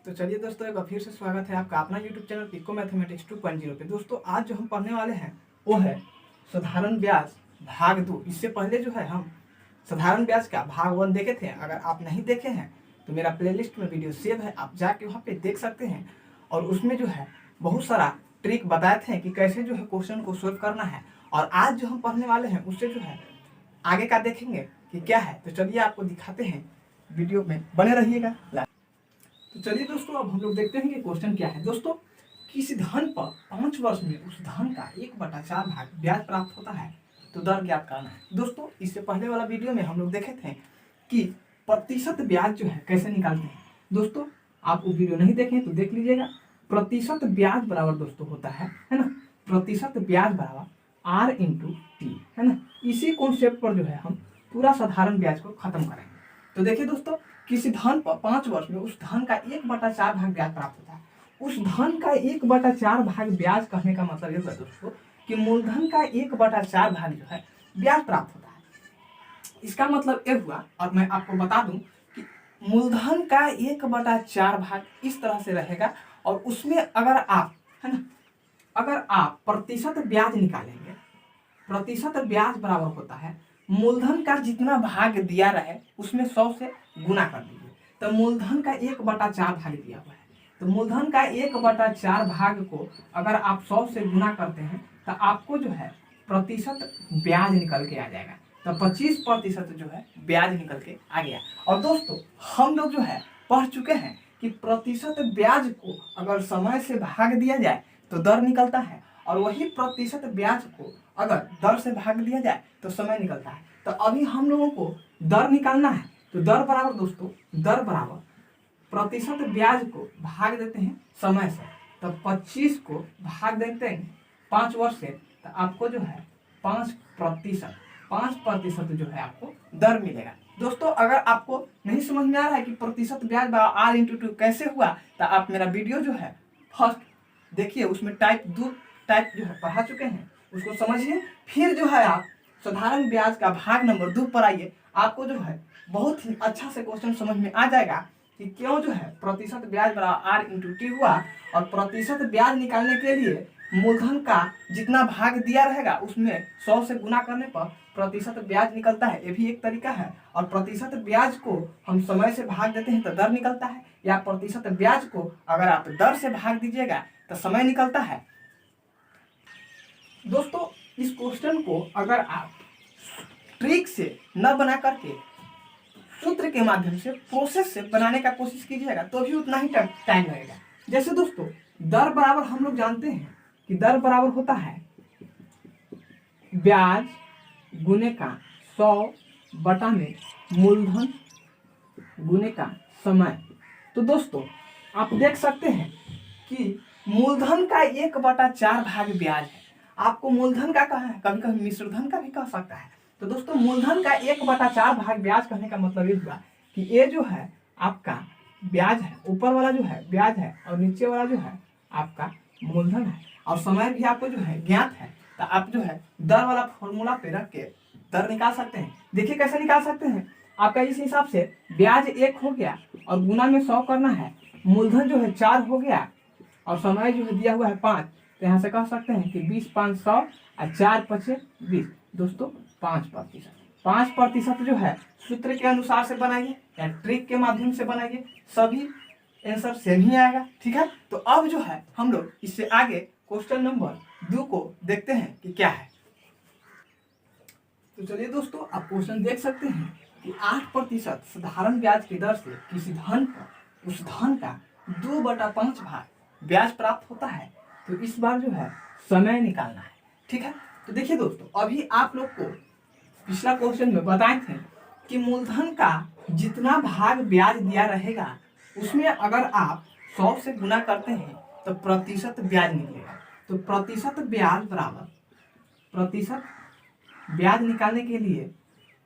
तो चलिए दोस्तों, एक बार फिर से स्वागत है आपका अपना यूट्यूब चैनल पिको मैथमेटिक्स 2.0 पे। दोस्तों आज जो हम पढ़ने वाले हैं वो है साधारण ब्याज भाग 2। इससे पहले जो है हम साधारण ब्याज का भाग 1 देखे थे। अगर आप नहीं देखे हैं तो मेरा प्लेलिस्ट में वीडियो सेव है, आप जाके वहाँ पे देख सकते हैं। और उसमें जो है बहुत सारा ट्रिक बताए थे कि कैसे जो है क्वेश्चन को सोल्व करना है। और आज जो हम पढ़ने वाले हैं उससे जो है आगे का देखेंगे कि क्या है। तो चलिए आपको दिखाते हैं, वीडियो में बने रहिएगा। तो चलिए दोस्तों, अब हम लोग देखते हैं कि क्वेश्चन क्या है। दोस्तों, किसी धन पर 5 वर्ष में उस धन का 1/4 भाग ब्याज प्राप्त होता है तो दर ज्ञात करना है। दोस्तों, इससे पहले वाला वीडियो में हम लोग देखे थे कि प्रतिशत ब्याज जो है कैसे निकालते हैं। दोस्तों, आप वो वीडियो नहीं देखें तो देख लीजिएगा। प्रतिशत ब्याज बराबर दोस्तों होता है ना, प्रतिशत ब्याज बराबर R × T, है ना। इसी कॉन्सेप्ट पर जो है हम पूरा साधारण ब्याज को खत्म करेंगे। तो देखिए दोस्तों, किसी धन पर 5 वर्ष में उस धन का 1/4 भाग ब्याज प्राप्त होता है। उस धन का 1/4 भाग ब्याज कहने का मतलब ये है दोस्तों कि मूलधन का 1/4 भाग जो है ब्याज प्राप्त होता है। इसका मतलब ये हुआ, और मैं आपको बता दूं कि मूलधन का 1/4 भाग इस तरह से रहेगा। और उसमें अगर आप, है ना, अगर आप प्रतिशत ब्याज निकालेंगे, प्रतिशत ब्याज बराबर होता है मूलधन का जितना भाग दिया रहे उसमें 100 से गुना कर दीजिए। तो मूलधन का 1/4 भाग दिया हुआ है, तो मूलधन का 1/4 भाग को अगर आप 100 से गुना करते हैं तो आपको जो है प्रतिशत ब्याज निकल के आ जाएगा। तो 25% जो है ब्याज निकल के आ गया। और दोस्तों, हम लोग जो है पढ़ चुके हैं कि प्रतिशत ब्याज को अगर समय से भाग दिया जाए तो दर निकलता है, और वही प्रतिशत ब्याज को अगर दर से भाग दिया जाए तो समय निकलता है। तो अभी हम लोगों को दर निकालना है। तो दर बराबर दोस्तों, दर बराबर प्रतिशत ब्याज को भाग देते हैं समय से। तो 25 को भाग देते हैं 5 वर्ष से, तो आपको जो है 5% जो है आपको दर मिलेगा। दोस्तों, अगर आपको नहीं समझ में आ रहा है कि प्रतिशत ब्याज R × 2 कैसे हुआ, तो आप मेरा वीडियो जो है फर्स्ट देखिए, उसमें टाइप जो है पढ़ा चुके हैं, उसको समझिए। फिर जो है आप साधारण ब्याज का भाग नंबर 2 पर आइए। आपको जो है बहुत ही अच्छा से क्वेश्चन समझ में आ जाएगा कि क्यों जो है प्रतिशत ब्याज बराबर R × T हुआ। और प्रतिशत ब्याज निकालने के लिए मूलधन का जितना भाग दिया रहेगा उसमें 100 से गुना करने पर प्रतिशत ब्याज निकलता है। ये भी एक तरीका है। और प्रतिशत ब्याज को हम समय से भाग देते हैं तो दर निकलता है, या प्रतिशत ब्याज को अगर आप दर से भाग दीजिएगा तो समय निकलता है। दोस्तों, इस क्वेश्चन को अगर आप ट्रिक से न बना करके सूत्र के माध्यम से, प्रोसेस से बनाने का कोशिश कीजिएगा तो भी उतना ही टाइम लगेगा। जैसे दोस्तों, दर बराबर हम लोग जानते हैं कि दर बराबर होता है ब्याज गुने का 100 में मूलधन गुने का समय। तो दोस्तों, आप देख सकते हैं कि मूलधन का 1/4 भाग ब्याज है। आपको मूलधन का कहा है, कभी कभी मिश्रधन का भी कह सकता है। तो दोस्तों, मूलधन का 1/4 भाग ब्याज कहने का मतलब ये हुआ कि ये जो है आपका ब्याज है, ऊपर वाला जो है ब्याज है और नीचे वाला जो है आपका मूलधन है। और समय भी आपको जो है ज्ञात है, तो आप जो है दर वाला फॉर्मूला पे रख के दर निकाल सकते हैं। देखिए कैसे निकाल सकते हैं। आपका इस हिसाब से ब्याज 1 हो गया और गुना में 100 करना है, मूलधन जो है 4 हो गया और समय जो है दिया हुआ है 5। तो यहाँ से कह सकते हैं कि 20 5 100 और 4 5 20। दोस्तों, 5% जो है सूत्र के अनुसार से बनाइए या ट्रिक के माध्यम से बनाइए, सभी आंसर सेम ही आएगा। ठीक है, तो अब जो है हम लोग इससे आगे क्वेश्चन नंबर 2 को देखते हैं कि क्या है। तो चलिए दोस्तों, आप क्वेश्चन देख सकते हैं कि 8% साधारण ब्याज की दर से किसी धन पर उस धन का 2/5 भाग ब्याज प्राप्त होता है। तो इस बार जो है समय निकालना है। ठीक है, तो देखिए दोस्तों, अभी आप लोग को पिछला क्वेश्चन में बताए थे कि मूलधन का जितना भाग ब्याज दिया रहेगा उसमें अगर आप 100 से गुना करते हैं तो प्रतिशत ब्याज निकलेगा। तो प्रतिशत ब्याज बराबर, प्रतिशत ब्याज निकालने के लिए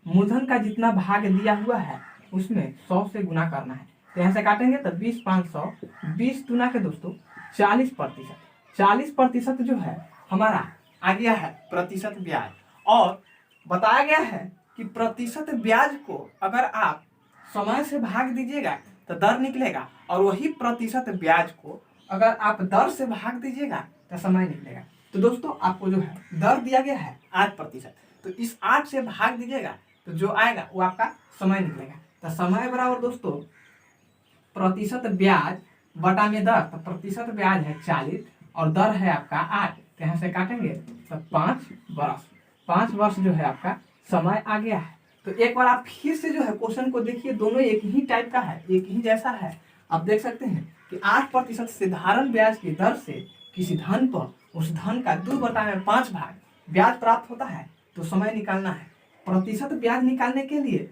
मूलधन का जितना भाग दिया हुआ है उसमें 100 से गुना करना है। तो यहाँ से काटेंगे तो 20 5 100, 20 गुना के दोस्तों 40%। 40% जो है हमारा आ गया है प्रतिशत ब्याज। और बताया गया है कि प्रतिशत ब्याज को अगर आप समय से भाग दीजिएगा तो दर निकलेगा, और वही प्रतिशत ब्याज को अगर आप दर से भाग दीजिएगा तो समय निकलेगा। तो दोस्तों आपको जो है दर दिया गया है 8%, तो इस 8 से भाग दीजिएगा तो जो आएगा वो आपका समय निकलेगा। तो समय बराबर दोस्तों प्रतिशत ब्याज बटा में दर, तो प्रतिशत ब्याज है 40 और दर है आपका 8, तो यहाँ से काटेंगे तो 5 वर्ष जो है आपका समय आ गया है। तो एक बार आप फिर से जो है क्वेश्चन को देखिए, दोनों एक ही टाइप का है, एक ही जैसा है। आप देख सकते हैं कि 8% साधारण ब्याज की दर से किसी धन पर उस धन का 2/5 भाग ब्याज प्राप्त होता है, तो समय निकालना है। प्रतिशत ब्याज निकालने के लिए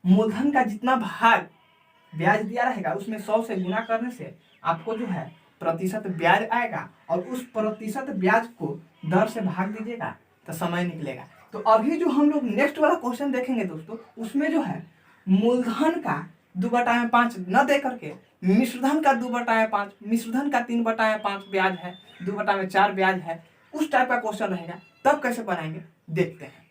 मूलधन का जितना भाग ब्याज दिया रहेगा उसमें 100 से गुना करने से आपको जो है प्रतिशत ब्याज आएगा, और उस प्रतिशत ब्याज को दर से भाग दीजिएगा तो समय निकलेगा। तो अभी जो हम लोग नेक्स्ट वाला क्वेश्चन देखेंगे दोस्तों, उसमें जो है मूलधन का 2/5 न दे करके मिश्रधन का 2/5, मिश्रधन का 3/5 ब्याज है, 2/4 ब्याज है, उस टाइप का क्वेश्चन रहेगा। तब कैसे बनाएंगे देखते हैं।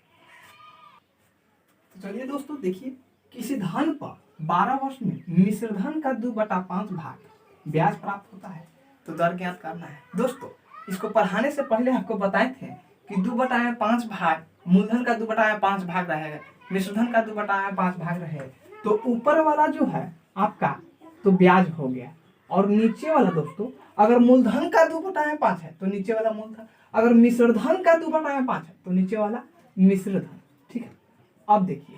तो चलिए दोस्तों देखिए, किसी धन पर 12 वर्ष में मिश्रधन का 2/5 भाग ब्याज प्राप्त होता है, तो दर ज्ञात करना है। दोस्तों इसको पढ़ाने से पहले आपको बताए थे कि 2/5 भाग मूलधन का 2/5 भाग रहेगा, मिश्रधन का 2/5 भाग रहेगा। तो ऊपर वाला जो है आपका तो ब्याज हो गया, और नीचे वाला दोस्तों अगर मूलधन का 2/5 है तो नीचे वाला मूलधन, अगर मिश्रधन का 2/5 है तो नीचे वाला मिश्रधन। ठीक है, अब देखिए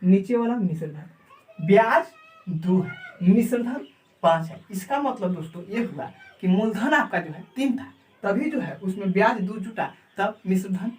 नीचे वाला मिश्रधन, ब्याज 2 है, मिश्रधन 5 है। इसका मतलब दोस्तों ये हुआ कि मूलधन आपका जो है 3 था, तभी जो है उसमें ब्याज 2 जुटा, तब मिश्रधन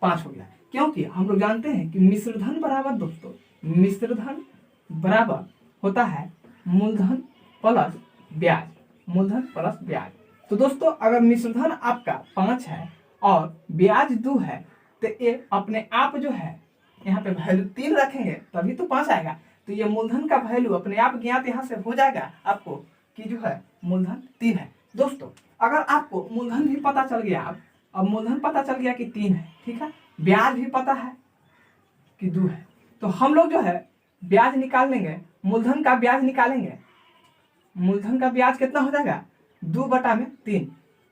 5 हो गया। क्योंकि हम लोग जानते हैं कि मिश्रधन बराबर दोस्तों, मिश्रधन बराबर होता है मूलधन प्लस ब्याज, मूलधन प्लस ब्याज। तो दोस्तों अगर मिश्रधन आपका 5 है और ब्याज 2 है, तो ये अपने आप जो है यहाँ पे वैल्यू 3 रखेंगे तभी तो 5 आएगा। तो ये मूलधन का वैल्यू अपने आप ज्ञात यहाँ से हो जाएगा आपको कि जो है मूलधन 3 है। दोस्तों अगर आपको मूलधन भी पता चल गया, अब मूलधन पता चल गया कि 3 है, ठीक है, ब्याज भी पता है कि 2 है, तो हम लोग जो है ब्याज निकाल लेंगे, मूलधन का ब्याज निकालेंगे। मूलधन का ब्याज कितना हो जाएगा 2/3,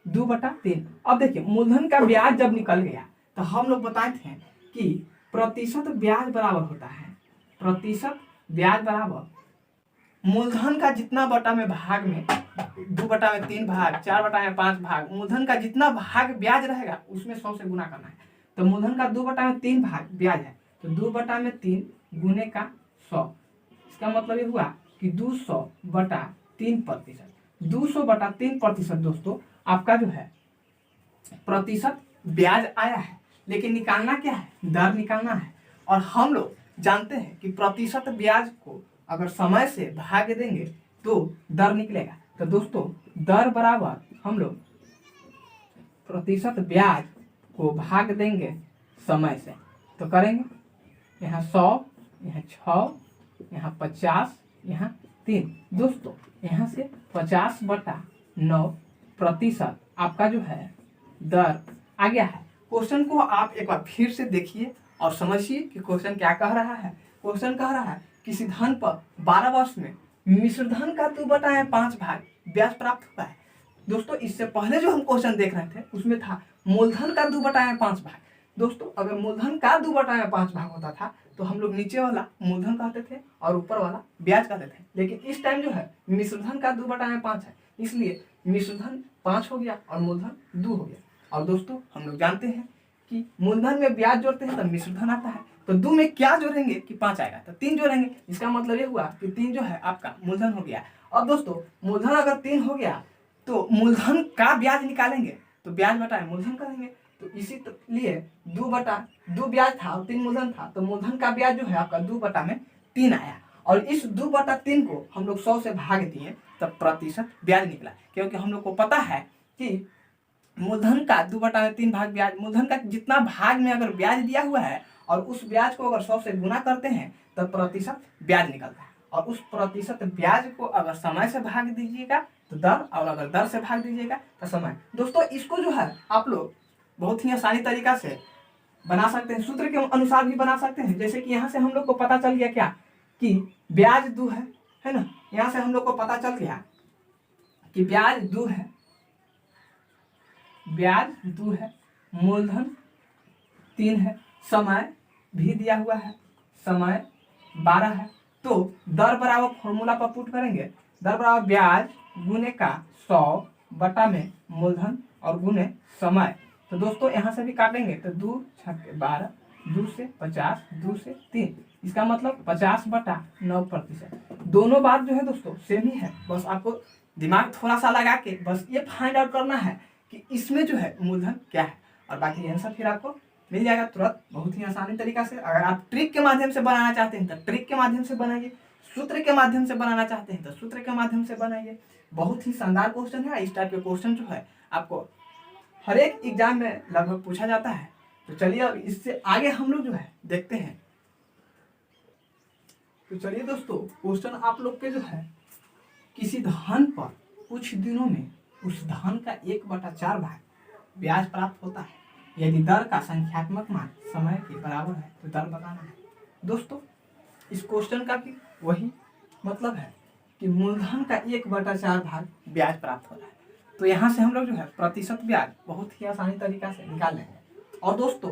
2/3। अब देखिए मूलधन का ब्याज जब निकल गया तो हम लोग बताए थे कि प्रतिशत ब्याज बराबर होता है, प्रतिशत ब्याज बराबर मूलधन का जितना बटा में भाग में 2/3 भाग, 4/5 भाग, मूलधन का जितना भाग ब्याज रहेगा उसमें 100 से गुना करना है। तो मूलधन का 2/3 भाग ब्याज है, तो 2/3 गुने का 100, इसका मतलब ये हुआ कि 200/3%। 200/3% दोस्तों आपका जो है प्रतिशत ब्याज आया है, लेकिन निकालना क्या है, दर निकालना है। और हम लोग जानते हैं कि प्रतिशत ब्याज को अगर समय से भाग देंगे तो दर निकलेगा। तो दोस्तों दर बराबर हम लोग प्रतिशत ब्याज को भाग देंगे समय से, तो करेंगे यहाँ 100, यहाँ 6, यहाँ 50, यहाँ 3। दोस्तों यहाँ से 50/9% आपका जो है दर आ गया है। क्वेश्चन को आप एक बार फिर से देखिए और समझिए कि क्वेश्चन क्या कह रहा है। क्वेश्चन कह रहा है किसी धन पर 12 वर्ष में मिश्रधन का 2/5 भाग ब्याज प्राप्त हुआ है। दोस्तों इससे पहले जो हम क्वेश्चन देख रहे थे उसमें था मूलधन का 2/5 भाग। दोस्तों अगर मूलधन का 2/5 भाग होता था तो हम लोग नीचे वाला मूलधन कहते थे और ऊपर वाला ब्याज कहते थे, लेकिन इस टाइम जो है मिश्रधन का 2/5 है, इसलिए मिश्रधन 5 हो गया और मूलधन 2 हो गया। और दोस्तों हम लोग जानते हैं कि मूलधन में ब्याज जोड़ते हैं तो मिश्रधन आता है, तो 2 में क्या जोड़ेंगे कि 5 आएगा, तो 3 जोड़ेंगे। इसका मतलब ये हुआ कि 3 जो है आपका मूलधन हो गया। अब दोस्तों मूलधन अगर 3 हो गया तो मूलधन का ब्याज निकालेंगे, तो ब्याज बटाए मूलधन करेंगे। तो इसीलिए 2/2 ब्याज था और 3 मूलधन था, तो मूलधन का ब्याज जो है आपका 2/3 आया। और इस 2/3 को हम लोग 100 से भाग दिए तब प्रतिशत ब्याज निकला, क्योंकि हम लोग को पता है कि मूलधन का 2/3 भाग ब्याज, मूलधन का जितना भाग में अगर ब्याज दिया हुआ है और उस ब्याज को अगर 100 से गुना करते हैं तो प्रतिशत ब्याज निकलता है। और उस प्रतिशत ब्याज को अगर समय से भाग दीजिएगा तो दर, और अगर दर से भाग दीजिएगा तो समय। दोस्तों इसको जो है आप लोग बहुत ही आसानी तरीका से बना सकते हैं, सूत्र के अनुसार भी बना सकते हैं। जैसे कि यहाँ से हम लोग को पता चल गया क्या कि ब्याज 2 है ना, यहाँ से हम लोग को पता चल गया कि ब्याज 2 है, ब्याज 2 है, मूलधन 3 है, समय भी दिया हुआ है, समय 12 है। तो दर बराबर फॉर्मूला पर पुट करेंगे, दर बराबर ब्याज गुने का 100 बटा में मूलधन और गुने समय। तो दोस्तों यहाँ से भी काटेंगे तो 2 छक्के 12, 2 से 50, 2 से 3, इसका मतलब 50 बटा 9%। दोनों बात जो है दोस्तों सेम ही है, बस आपको दिमाग थोड़ा सा लगा के बस ये फाइंड आउट करना है कि इसमें जो है मूलधन क्या है, और बाकी आंसर फिर आपको मिल जाएगा तुरंत, बहुत ही आसानी तरीका से। अगर आप ट्रिक के माध्यम से बनाना चाहते हैं तो ट्रिक के माध्यम से बनाइए, सूत्र के माध्यम से बनाना चाहते हैं तो सूत्र के माध्यम से बनाइए। बहुत ही शानदार क्वेश्चन है। इस टाइप के क्वेश्चन जो है आपको हर एक एग्जाम में लगभग पूछा जाता है। तो चलिए अब इससे आगे हम लोग जो है देखते हैं। तो चलिए दोस्तों, क्वेश्चन आप लोग के जो है, किसी धन पर कुछ दिनों में उस धन का 1/4 भाग ब्याज प्राप्त होता है, यदि दर का संख्यात्मक मान समय के बराबर है तो दर बताना है। दोस्तों इस क्वेश्चन का भी वही मतलब है कि मूलधन का 1/4 भाग ब्याज प्राप्त हो रहा है। तो यहाँ से हम लोग जो है प्रतिशत ब्याज बहुत ही आसानी तरीका से निकाल लेंगे। और दोस्तों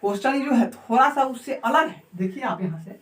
क्वेश्चन जो है थोड़ा सा उससे अलग है। देखिए आप यहाँ से,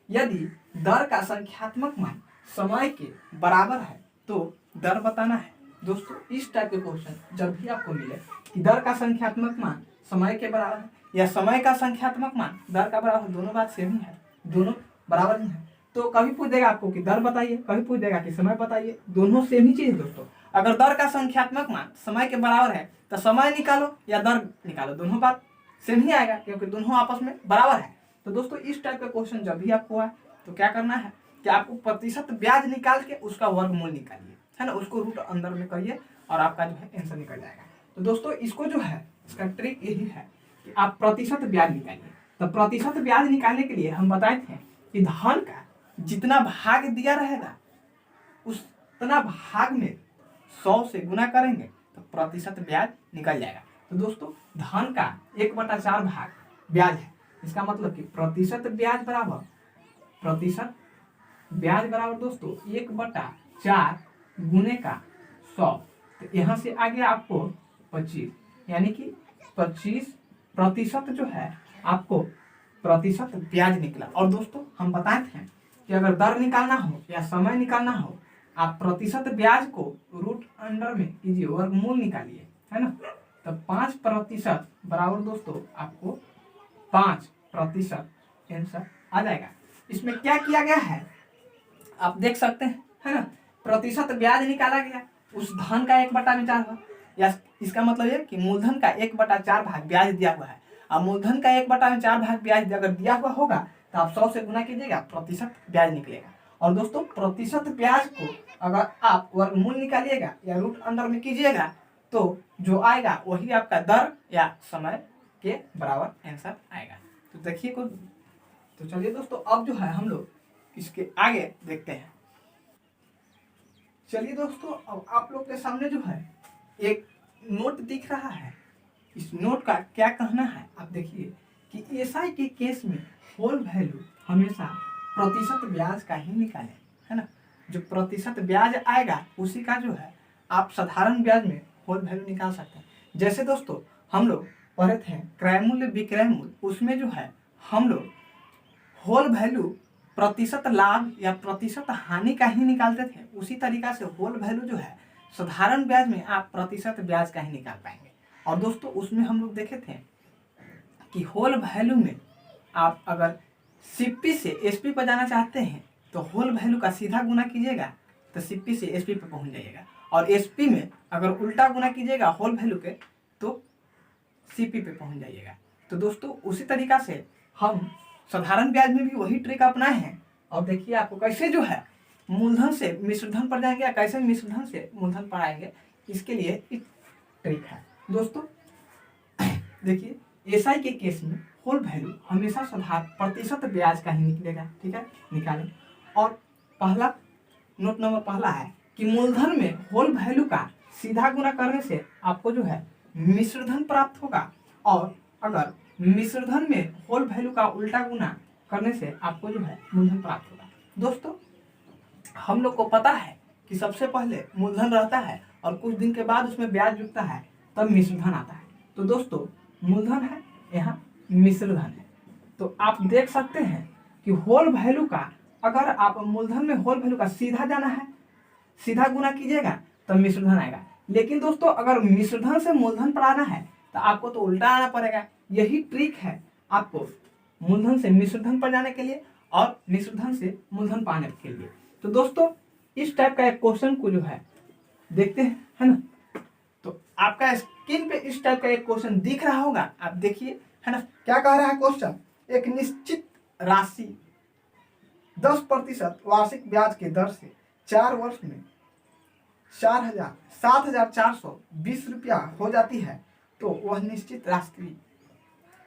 यदि दर का संख्यात्मक मान समय के बराबर है तो दर बताना है। दोस्तों इस टाइप के क्वेश्चन जब भी आपको मिले कि दर का संख्यात्मक मान समय के बराबर है या समय का संख्यात्मक मान दर का बराबर, दोनों बात सेम ही है, दोनों बराबर ही है। तो कभी पूछ देगा आपको कि दर बताइए, कभी पूछ देगा कि समय बताइए, दोनों सेम ही चीज है दोस्तों। अगर दर का संख्यात्मक मान समय के बराबर है तो समय निकालो या दर निकालो, दोनों बात सेम ही आएगा क्योंकि दोनों आपस में बराबर है। तो दोस्तों इस टाइप का क्वेश्चन जब भी आपको आए तो क्या करना है कि आपको प्रतिशत ब्याज निकाल के उसका वर्गमूल निकालिए, है ना, उसको रूट अंदर में करिए और आपका जो है आंसर निकल जाएगा। तो दोस्तों इसको जो है, इसका ट्रिक यही है कि आप प्रतिशत ब्याज निकालिए। तो प्रतिशत ब्याज निकालने के लिए हम बताए थे कि धन का जितना भाग दिया रहेगा उतना भाग में 100 से गुना करेंगे तो प्रतिशत ब्याज निकल जाएगा। तो दोस्तों धन का 1/4 भाग ब्याज है, इसका मतलब कि प्रतिशत ब्याज बराबर दोस्तों 1/4 गुने का 100। तो यहाँ से आ गया आपको 25, यानी कि 25% जो है आपको प्रतिशत ब्याज निकला। और दोस्तों हम बताए थे कि अगर दर निकालना हो या समय निकालना हो, आप प्रतिशत ब्याज को रूट अंडर में कीजिए, वर्गमूल निकालिए, है ना। तो 5% बराबर दोस्तों आपको 5% आंसर आ जाएगा। इसमें क्या किया गया है आप देख सकते हैं, है ना। प्रतिशत ब्याज निकाला गया, उस धन का 1/4 हुआ, या इसका मतलब ये कि मूलधन का 1/4 भाग ब्याज दिया हुआ है। अब मूलधन का 1/4 भाग ब्याज अगर दिया हुआ होगा तो आप 100 से गुना कीजिएगा, प्रतिशत ब्याज निकलेगा। और दोस्तों प्रतिशत ब्याज को अगर आप वर्गमूल निकालिएगा या रूट अंडर में कीजिएगा तो जो आएगा वही आपका दर या समय के बराबर आंसर आएगा। तो देखिए को, तो चलिए दोस्तों अब जो है हम लोग इसके आगे देखते हैं। चलिए दोस्तों अब आप लोग के सामने जो है एक नोट दिख रहा है। इस नोट का क्या कहना है आप देखिए कि एसआई के केस में होल वैल्यू हमेशा प्रतिशत ब्याज का ही निकालें, है ना। जो प्रतिशत ब्याज आएगा उसी का जो है आप साधारण ब्याज में होल वैल्यू निकाल सकते हैं। जैसे दोस्तों हम लोग पढ़े थे क्रय मूल्य विक्रय मूल्य, उसमें जो है हम लोग होल वैल्यू प्रतिशत लाभ या प्रतिशत हानि का ही निकालते थे। उसी तरीका से होल वैल्यू जो है साधारण ब्याज में आप प्रतिशत ब्याज का ही निकाल पाएंगे। और दोस्तों उसमें हम लोग देखे थे कि होल वैल्यू में आप अगर सीपी से एसपी पर जाना चाहते हैं तो होल वैल्यू का सीधा गुना कीजिएगा तो सीपी से एसपी पे पहुंच जाइएगा, और एसपी में अगर उल्टा गुना कीजिएगा होल वैल्यू के तो सीपी पे पहुंच जाइएगा। तो दोस्तों उसी तरीका से हम साधारण ब्याज में भी वही ट्रिक अपनाए हैं। और देखिए आपको कैसे जो है मूलधन से मिश्रधन पर जाएंगे या कैसे मिश्रधन से मूलधन पर आएंगे, इसके लिए एक ट्रिक है दोस्तों। देखिए एसआई के केस में होल वैल्यू हमेशा साधारण प्रतिशत ब्याज का ही निकलेगा, ठीक है, निकालें। और पहला नोट नंबर पहला है कि मूलधन में होल वैल्यू का सीधा गुना करने से आपको जो है मिश्रधन प्राप्त होगा, और अगर मिश्रधन में होल वैल्यू का उल्टा गुना करने से आपको जो है मूलधन प्राप्त होगा। दोस्तों हम लोग को पता है कि सबसे पहले मूलधन रहता है और कुछ दिन के बाद उसमें ब्याज जुड़ता है, तब मिश्र धन आता है। तो दोस्तों मूलधन है, यहाँ मिश्र धन है। तो आप देख सकते हैं कि होल वैल्यू का, अगर आप मूलधन में होल वैल्यू का सीधा जाना है, सीधा गुना कीजिएगा तब मिश्र धन आएगा। लेकिन दोस्तों अगर मिश्र धन से मूलधन पर आना है तो आपको तो उल्टा आना पड़ेगा। यही ट्रिक है आपको मूलधन से मिश्र धन पर जाने के लिए और मिश्र धन से मूलधन पाने के लिए। तो दोस्तों इस टाइप का एक क्वेश्चन को जो है देखते हैं, है ना। तो आपका स्क्रीन पे इस टाइप का एक क्वेश्चन दिख रहा होगा, आप देखिए, है ना। क्या कह रहा है क्वेश्चन, एक निश्चित राशि 10% वार्षिक ब्याज के दर से 4 वर्ष में 7,420 रुपया हो जाती है, तो वह निश्चित राशि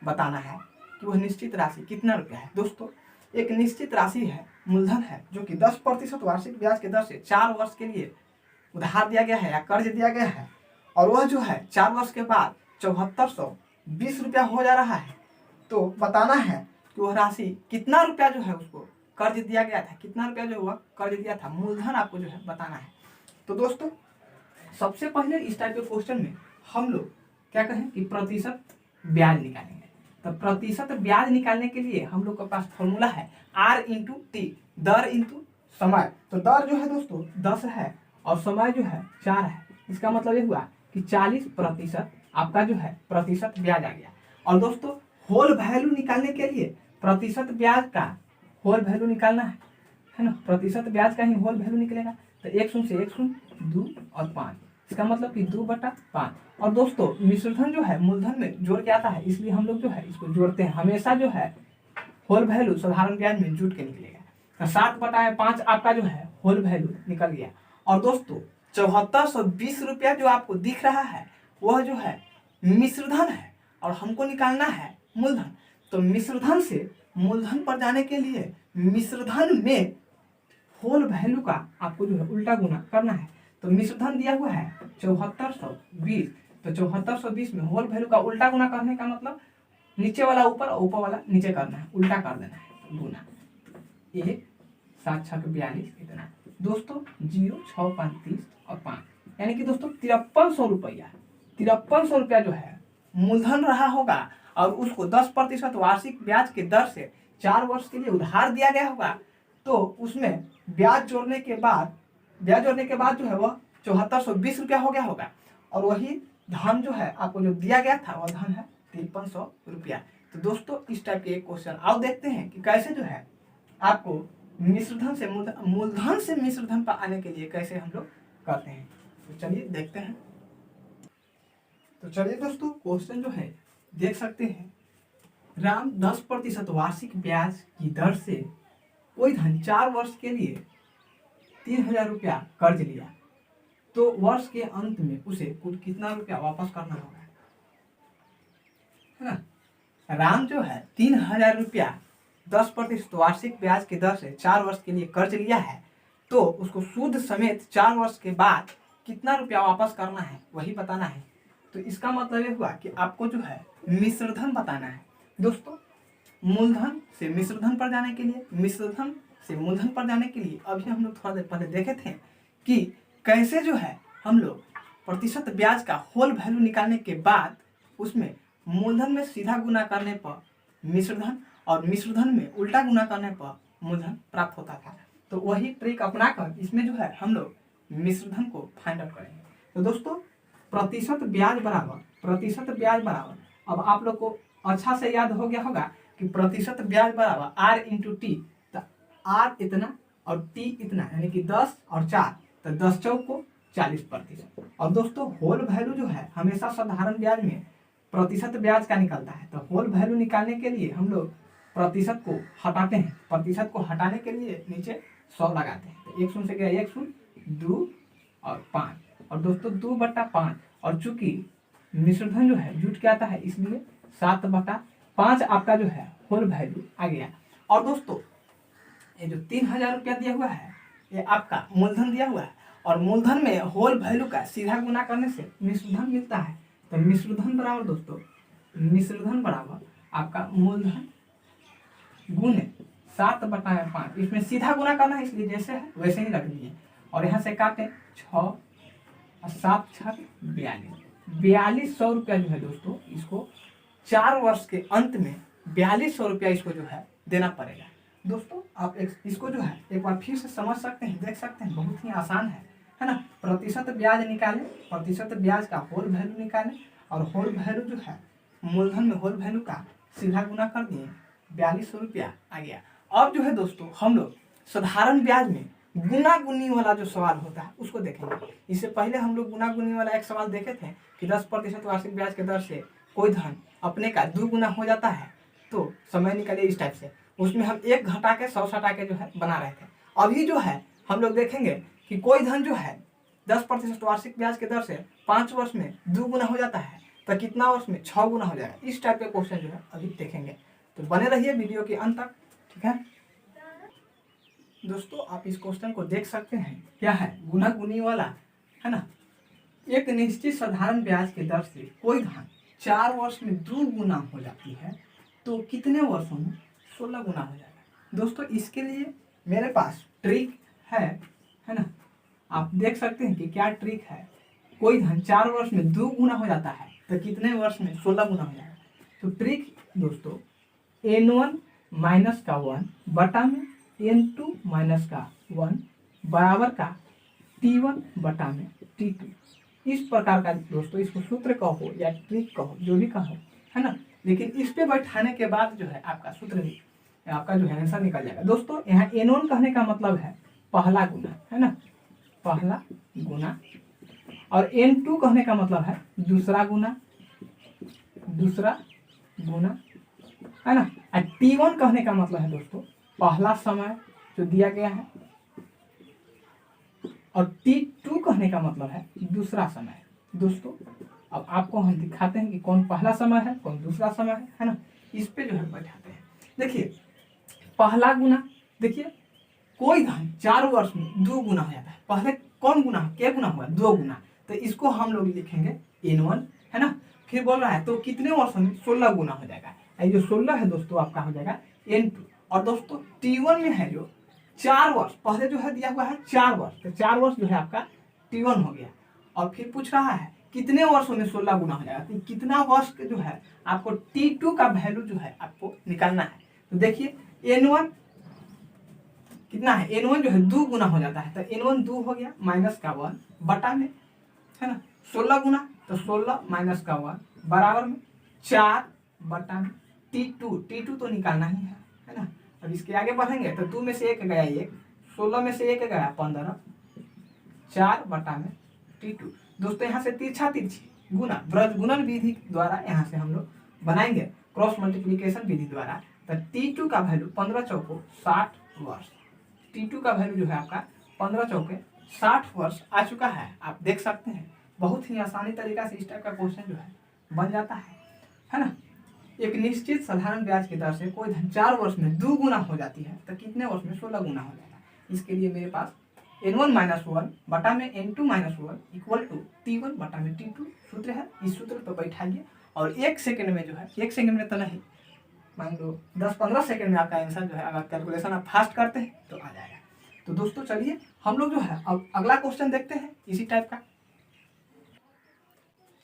बताना है कि वह निश्चित राशि कितना रुपया है। दोस्तों एक निश्चित राशि है, मूलधन है, जो कि 10% वार्षिक ब्याज के दर से 4 वर्ष के लिए उधार दिया गया है या कर्ज दिया गया है, और वह जो है 4 वर्ष के बाद 7,420 रुपया हो जा रहा है। तो बताना है कि वह राशि कितना रुपया जो है उसको कर्ज दिया गया था, कितना रुपया जो वह कर्ज दिया था, मूलधन आपको जो है बताना है। तो दोस्तों सबसे पहले इस टाइप के क्वेश्चन में हम लोग क्या कहें कि प्रतिशत ब्याज निकालेंगे। तो प्रतिशत ब्याज निकालने के लिए हम लोग के पास फॉर्मूला है R इंटू टी, दर इंटू समय। तो दर जो है दोस्तों 10 है और समय जो है 4 है। इसका मतलब ये हुआ कि 40% आपका जो है प्रतिशत ब्याज आ गया। और दोस्तों होल वैल्यू निकालने के लिए प्रतिशत ब्याज का होल वैल्यू निकालना है ना, प्रतिशत ब्याज का ही होल वैल्यू निकलेगा। तो 1 शून्य से 1 शून्य 2 और 5, इसका मतलब कि 2/5। और दोस्तों मिश्रधन जो है मूलधन में जोड़ के आता है, इसलिए हम लोग जो है इसको जोड़ते हैं। हमेशा जो है होल वैल्यू साधारण ब्याज में जुट के निकलेगा। तो 7/5 आपका जो है होल वैल्यू निकल गया। और दोस्तों 7,420 रुपया जो आपको दिख रहा है वह जो है मिश्रधन है और हमको निकालना है मूलधन। तो मिश्रधन से मूलधन पर जाने के लिए मिश्रधन में होल वैल्यू का आपको जो है उल्टा गुना करना है। तो मिश्रधन दिया हुआ है 7,420, तो 7,420 में होल वैल्यू का उल्टा गुना करने का मतलब नीचे वाला ऊपर और ऊपर वाला नीचे करना है, उल्टा कर देना है गुना। 1 7 6 42 इतना दोस्तों 0 6 5 30 और 5, यानी कि दोस्तों 5300 रुपया, 5300 रुपया जो है मूलधन रहा होगा और उसको 10% वार्षिक ब्याज के दर से 4 वर्ष के लिए उधार दिया गया होगा। तो उसमें ब्याज जोड़ने के बाद जो है वह 7,420 रुपया हो गया होगा। और वही धन जो है आपको जो दिया गया था वह धन है 5300 रुपया। तो दोस्तों इस टाइप के एक क्वेश्चन आओ देखते हैं कि कैसे जो है आपको मिश्रधन से मूलधन से मिश्रधन पर आने के लिए कैसे हम लोग करते हैं। तो चलिए देखते हैं। तो चलिए दोस्तों क्वेश्चन जो है देख सकते हैं। राम 10% वार्षिक ब्याज की दर से कोई धन 4 वर्ष के लिए 3,000 रुपया कर्ज लिया, तो वर्ष के अंत में उसे कुल कितना रुपया वापस करना होगा, है ना। राम जो है 3,000 रुपया 10% वार्षिक ब्याज की दर से 4 वर्ष के लिए कर्ज लिया है, तो उसको सूद समेत 4 वर्ष के बाद कितना रुपया वापस करना है वही बताना है। तो इसका मतलब ये हुआ कि आपको जो है मिश्रधन बताना है। दोस्तों मूलधन से मिश्रधन पर जाने के लिए, मिश्रधन से मूलधन पर जाने के लिए अभी हम लोग थोड़ा देर पहले देखे थे कि कैसे जो है हम लोग प्रतिशत ब्याज का होल वैल्यू निकालने के बाद उसमें मूलधन में सीधा गुना करने पर मिश्रधन और मिश्रधन में उल्टा गुना करने पर मूलधन प्राप्त होता था। तो वही ट्रिक अपनाकर इसमें जो है हम लोग मिश्रधन को फाइंड आउट करेंगे। तो दोस्तों प्रतिशत ब्याज बराबर अब आप लोग को अच्छा से याद हो गया होगा कि प्रतिशत ब्याज बराबर R इंटू टी। तो R इतना और T इतना, यानी कि 10 और 4, तो 10 चौक को 40%। और दोस्तों होल वैल्यू जो है हमेशा साधारण ब्याज में प्रतिशत ब्याज का निकलता है। तो होल वैल्यू निकालने के लिए हम लोग प्रतिशत को हटाते हैं, प्रतिशत को हटाने के लिए नीचे 100 लगाते हैं। तो 1 शून्य से गया 1 शून्य 2 और 5, और दोस्तों 2/5। और चूंकि मिश्रधन जो है जुट के आता है इसलिए 7/5 आपका जो है होल वैल्यू आ गया। और दोस्तों ये जो 3,000 रुपया दिया हुआ है ये आपका मूलधन दिया हुआ है, और मूलधन में होल वैल्यू का सीधा गुना करने से मिश्रधन मिलता है। तो मिश्रधन बराबर दोस्तों, मिश्रधन बराबर आपका मूलधन गुने 7/5। इसमें सीधा गुना करना है, इसलिए जैसे है वैसे ही रख दिए। और यहाँ से काटें 6 और 7 6 4200 रुपया जो है दोस्तों, इसको 4 वर्ष के अंत में 4200 रुपया इसको जो है देना पड़ेगा। दोस्तों आप इसको जो है एक बार फिर से समझ सकते हैं, देख सकते हैं, बहुत ही आसान है ना। प्रतिशत ब्याज निकालें, प्रतिशत ब्याज का होल वैल्यू निकालें, और होल वैल्यू जो है मूलधन में होल वैल्यू का सीधा गुना कर दिए, 4200 रुपया आ गया। अब जो है दोस्तों हम लोग साधारण ब्याज में गुना गुनी वाला जो सवाल होता है उसको देखेंगे। इससे पहले हम लोग गुना गुनी वाला एक सवाल देखे थे कि 10% वार्षिक ब्याज के दर से कोई धन अपने का 2 गुना हो जाता है, तो समय निकालिए इस टाइप से। उसमें हम 1 घटा के 100 सटा के जो है बना रहे थे। अभी जो है हम लोग देखेंगे कि कोई धन जो है 10% वार्षिक ब्याज के दर से 5 वर्ष में 2 गुना हो जाता है, तो कितना वर्ष में 6 गुना हो जाएगा। इस टाइप के क्वेश्चन जो है अभी देखेंगे, तो बने रहिए वीडियो के अंत तक, ठीक है दोस्तों। आप इस क्वेश्चन को देख सकते हैं, क्या है गुना गुनी वाला, है ना। एक निश्चित साधारण ब्याज के दर से कोई धन 4 वर्ष में 2 गुना हो जाती है, तो कितने वर्षों में 16 गुना हो जाएगा। दोस्तों इसके लिए मेरे पास ट्रिक है ना। आप देख सकते हैं कि क्या ट्रिक है। कोई धन 4 वर्ष में 2 गुना हो जाता है, तो कितने वर्ष में 16 गुना हो जाएगा। तो ट्रिक दोस्तों n1 माइनस का 1 बटा में n2 माइनस का 1 बराबर का t1 बटा में t2। इस प्रकार का दोस्तों, इसको सूत्र कहो या ट्रिक कहो, जो भी कहो, है ना। लेकिन इस पे बैठाने के बाद जो है आपका सूत्र, आपका जो है आंसर निकल जाएगा। दोस्तों यहाँ n1 कहने का मतलब है पहला गुना, है ना, पहला गुना। और n2 कहने का मतलब है दूसरा गुना, दूसरा गुना, है ना। और t1 कहने का मतलब है दोस्तों पहला समय जो दिया गया है, और t2 कहने का मतलब है दूसरा समय। दोस्तों अब आपको हम दिखाते हैं कि कौन पहला समय है, कौन दूसरा समय है ना। इस पे जो है बैठाते हैं। देखिए पहला गुना, देखिए कोई धन 4 वर्ष में 2 गुना हो जाता है। पहले कौन गुना, क्या गुना हुआ, 2 गुना, तो इसको हम लोग लिखेंगे n1, है ना। फिर बोल रहा है तो कितने वर्षों में 16 गुना हो जाएगा। ये जो 16 है दोस्तों आपका हो जाएगा n2। और दोस्तों t1 में है जो 4 वर्ष, पहले जो है दिया हुआ है 4 वर्ष, तो 4 वर्ष जो है आपका t1 हो गया। और फिर पूछ रहा है कितने वर्षों में 16 गुना हो जाएगा, तो कितना वर्ष जो है आपको t2 का वैल्यू जो है आपको निकालना है। तो देखिए n1 कितना है, n1 जो है 2 गुना हो जाता है, तो n1 2 हो गया माइनस का 1 बटा में, है ना, 16 गुना, तो 16 माइनस का 1 बराबर में 4 बटा में t2 तो निकालना ही है ना। अब इसके आगे बढ़ेंगे तो 2 में से 1 गया 1, 16 में से 1 गया 15, 4 बटा में t2। दोस्तों यहाँ से तिरछी गुना व्रज गुणन विधि द्वारा यहाँ से हम लोग बनाएंगे, क्रॉस मल्टीप्लीकेशन विधि द्वारा। तो t2 का वैल्यू 15 चौको 60 वर्ष, t2 का वैल्यू जो है आपका 15 चौके 60 वर्ष आ चुका है। आप देख सकते हैं बहुत ही आसानी तरीका से इस टाइप का क्वेश्चन जो है बन जाता है ना। एक निश्चित साधारण ब्याज की दर से कोई धन 4 वर्ष में 2 गुना हो जाती है, तो कितने वर्ष में 16 गुना हो जाएगा। इसके लिए मेरे पास n1 माइनस 1 बटा में n2 minus 1 equal to t1 बटा में t2 सूत्र है। इस सूत्र पर बैठाइए और 1 सेकंड में जो है, 1 सेकंड में तो नहीं, मान लो 10-15 सेकंड में आपका आंसर जो है, अगर कैलकुलेशन आप फास्ट करते हैं तो आ जाएगा। तो दोस्तों चलिए हम लोग जो है अब अगला क्वेश्चन देखते हैं इसी टाइप का।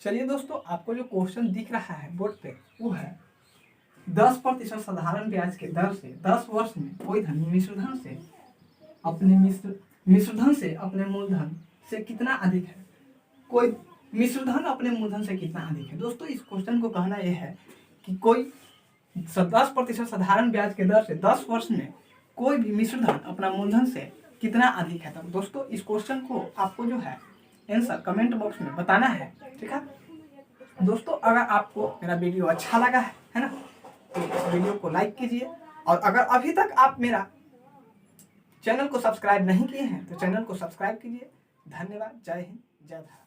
चलिए दोस्तों आपको जो क्वेश्चन दिख रहा है बोर्ड पे वो है 10% साधारण ब्याज के दर से 10 वर्ष में कोई धन मिश्रधन से अपने मूलधन से कितना अधिक है। कोई मिश्रधन अपने मूलधन से कितना अधिक है। दोस्तों इस क्वेश्चन को कहना यह है कि कोई 10% साधारण ब्याज के दर से 10 वर्ष में कोई भी मिश्रधन अपना मूलधन से कितना अधिक है। तो दोस्तों इस क्वेश्चन को आपको जो है आंसर कमेंट बॉक्स में बताना है, ठीक है दोस्तों। अगर आपको मेरा वीडियो अच्छा लगा है ना, तो इस वीडियो को लाइक कीजिए। और अगर अभी तक आप मेरा चैनल को सब्सक्राइब नहीं किए हैं तो चैनल को सब्सक्राइब कीजिए। धन्यवाद। जय हिंद, जय भारत।